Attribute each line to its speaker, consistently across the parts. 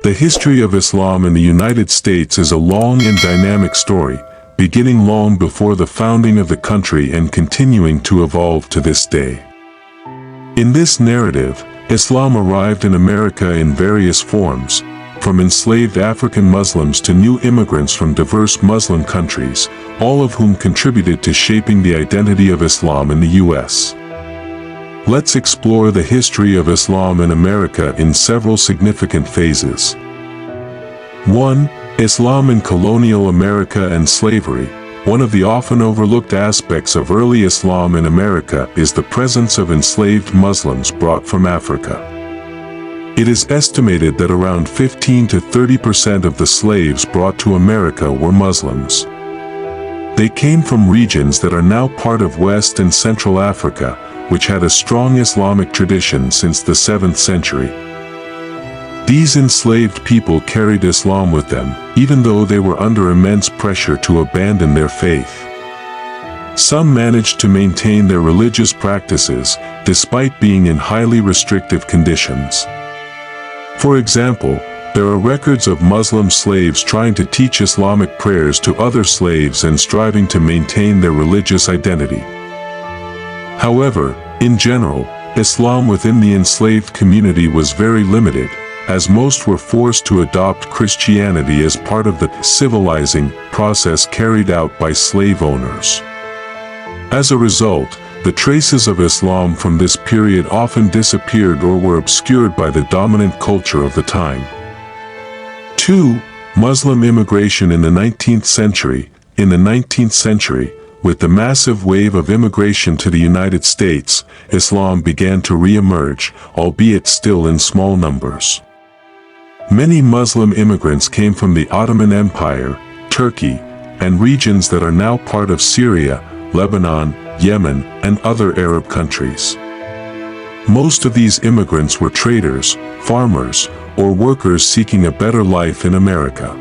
Speaker 1: The history of Islam in the United States is a long and dynamic story, beginning long before the founding of the country and continuing to evolve to this day. In this narrative, Islam arrived in America in various forms, from enslaved African Muslims to new immigrants from diverse Muslim countries, all of whom contributed to shaping the identity of Islam in the U.S. Let's explore the history of Islam in America in several significant phases. 1. Islam in colonial America and slavery. One of the often overlooked aspects of early Islam in America is the presence of enslaved Muslims brought from Africa. It is estimated that around 15 to 30% of the slaves brought to America were Muslims. They came from regions that are now part of West and Central Africa, which had a strong Islamic tradition since the 7th century. These enslaved people carried Islam with them, even though they were under immense pressure to abandon their faith. Some managed to maintain their religious practices, despite being in highly restrictive conditions. For example, there are records of Muslim slaves trying to teach Islamic prayers to other slaves and striving to maintain their religious identity. However, in general, Islam within the enslaved community was very limited, as most were forced to adopt Christianity as part of the civilizing process carried out by slave owners. As a result, the traces of Islam from this period often disappeared or were obscured by the dominant culture of the time. 2. Muslim immigration in the 19th century. In the 19th century, with the massive wave of immigration to the United States, Islam began to re-emerge, albeit still in small numbers. Many Muslim immigrants came from the Ottoman Empire, Turkey, and regions that are now part of Syria, Lebanon, Yemen, and other Arab countries. Most of these immigrants were traders, farmers, or workers seeking a better life in America.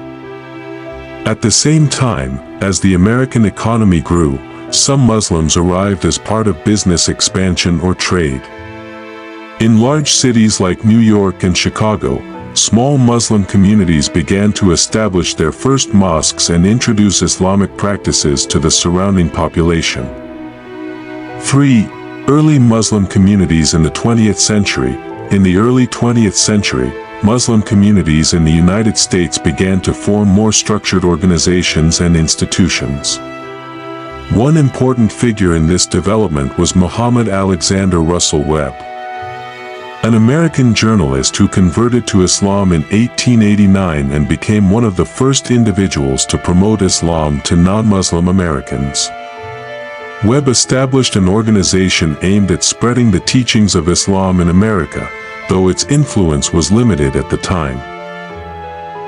Speaker 1: At the same time, as the American economy grew, some Muslims arrived as part of business expansion or trade. In large cities like New York and Chicago, small Muslim communities began to establish their first mosques and introduce Islamic practices to the surrounding population. 3. Early Muslim communities in the 20th century. In the early 20th century, Muslim communities in the United States began to form more structured organizations and institutions. One important figure in this development was Muhammad Alexander Russell Webb, an American journalist who converted to Islam in 1889 and became one of the first individuals to promote Islam to non-Muslim Americans. Webb established an organization aimed at spreading the teachings of Islam in America, though its influence was limited at the time.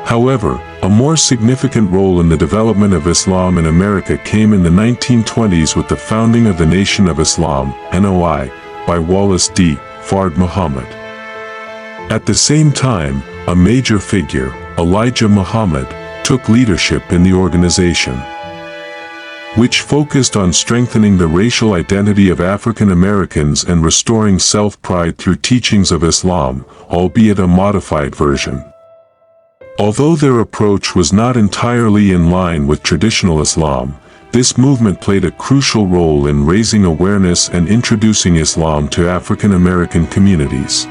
Speaker 1: However, a more significant role in the development of Islam in America came in the 1920s with the founding of the Nation of Islam, NOI, by Wallace D. Fard Muhammad. At the same time, a major figure, Elijah Muhammad, took leadership in the organization, which focused on strengthening the racial identity of African Americans and restoring self-pride through teachings of Islam, albeit a modified version. Although their approach was not entirely in line with traditional Islam, this movement played a crucial role in raising awareness and introducing Islam to African American communities.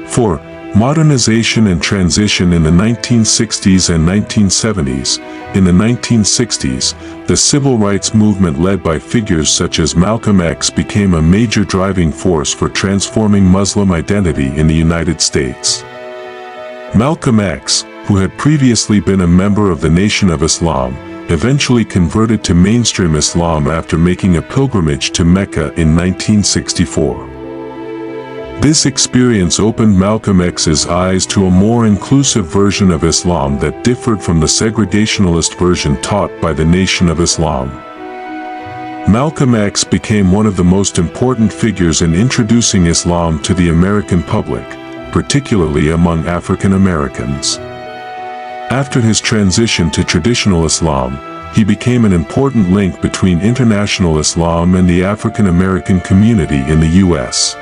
Speaker 1: 4. Modernization and transition in the 1960s and 1970s. In the 1960s, the civil rights movement led by figures such as Malcolm X became a major driving force for transforming Muslim identity in the United States. Malcolm X, who had previously been a member of the Nation of Islam, eventually converted to mainstream Islam after making a pilgrimage to Mecca in 1964. This experience opened Malcolm X's eyes to a more inclusive version of Islam that differed from the segregationalist version taught by the Nation of Islam. Malcolm X became one of the most important figures in introducing Islam to the American public, particularly among African Americans. After his transition to traditional Islam, he became an important link between international Islam and the African American community in the U.S.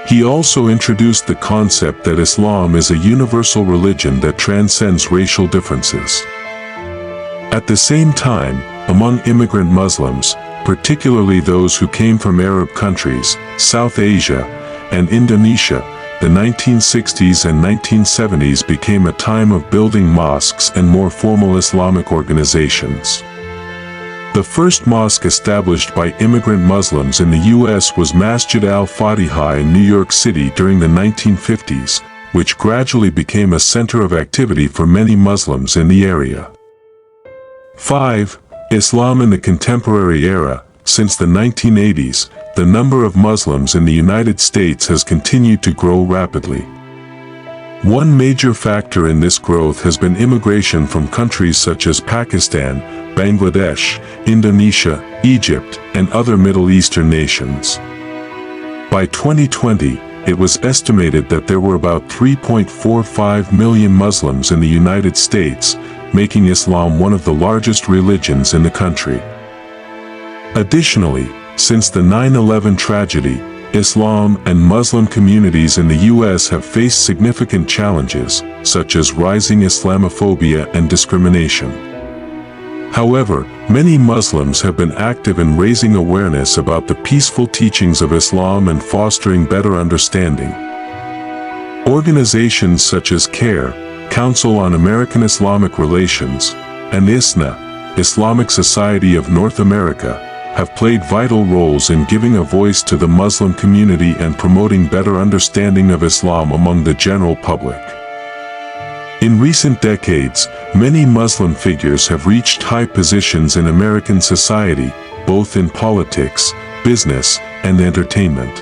Speaker 1: He also introduced the concept that Islam is a universal religion that transcends racial differences. At the same time, among immigrant Muslims, particularly those who came from Arab countries, South Asia, and Indonesia, the 1960s and 1970s became a time of building mosques and more formal Islamic organizations. The first mosque established by immigrant Muslims in the U.S. was Masjid al-Fatiha in New York City during the 1950s, which gradually became a center of activity for many Muslims in the area. 5. Islam in the contemporary era. Since the 1980s, the number of Muslims in the United States has continued to grow rapidly. One major factor in this growth has been immigration from countries such as Pakistan, Bangladesh, Indonesia, Egypt, and other Middle Eastern nations. By 2020, it was estimated that there were about 3.45 million Muslims in the United States, making Islam one of the largest religions in the country. Additionally, since the 9/11 tragedy, Islam and Muslim communities in the U.S. have faced significant challenges, such as rising Islamophobia and discrimination. However, many Muslims have been active in raising awareness about the peaceful teachings of Islam and fostering better understanding. Organizations such as CARE, Council on American-Islamic Relations, and ISNA, Islamic Society of North America, have played vital roles in giving a voice to the Muslim community and promoting better understanding of Islam among the general public. In recent decades, many Muslim figures have reached high positions in American society, both in politics, business, and entertainment.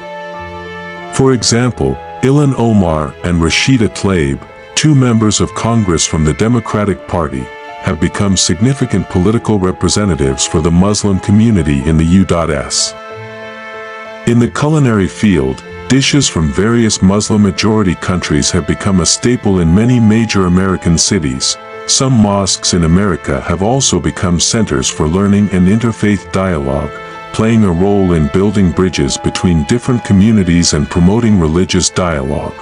Speaker 1: For example, Ilhan Omar and Rashida Tlaib, two members of Congress from the Democratic Party, have become significant political representatives for the Muslim community in the U.S. In the culinary field, dishes from various Muslim-majority countries have become a staple in many major American cities. Some mosques in America have also become centers for learning and interfaith dialogue, playing a role in building bridges between different communities and promoting religious dialogue.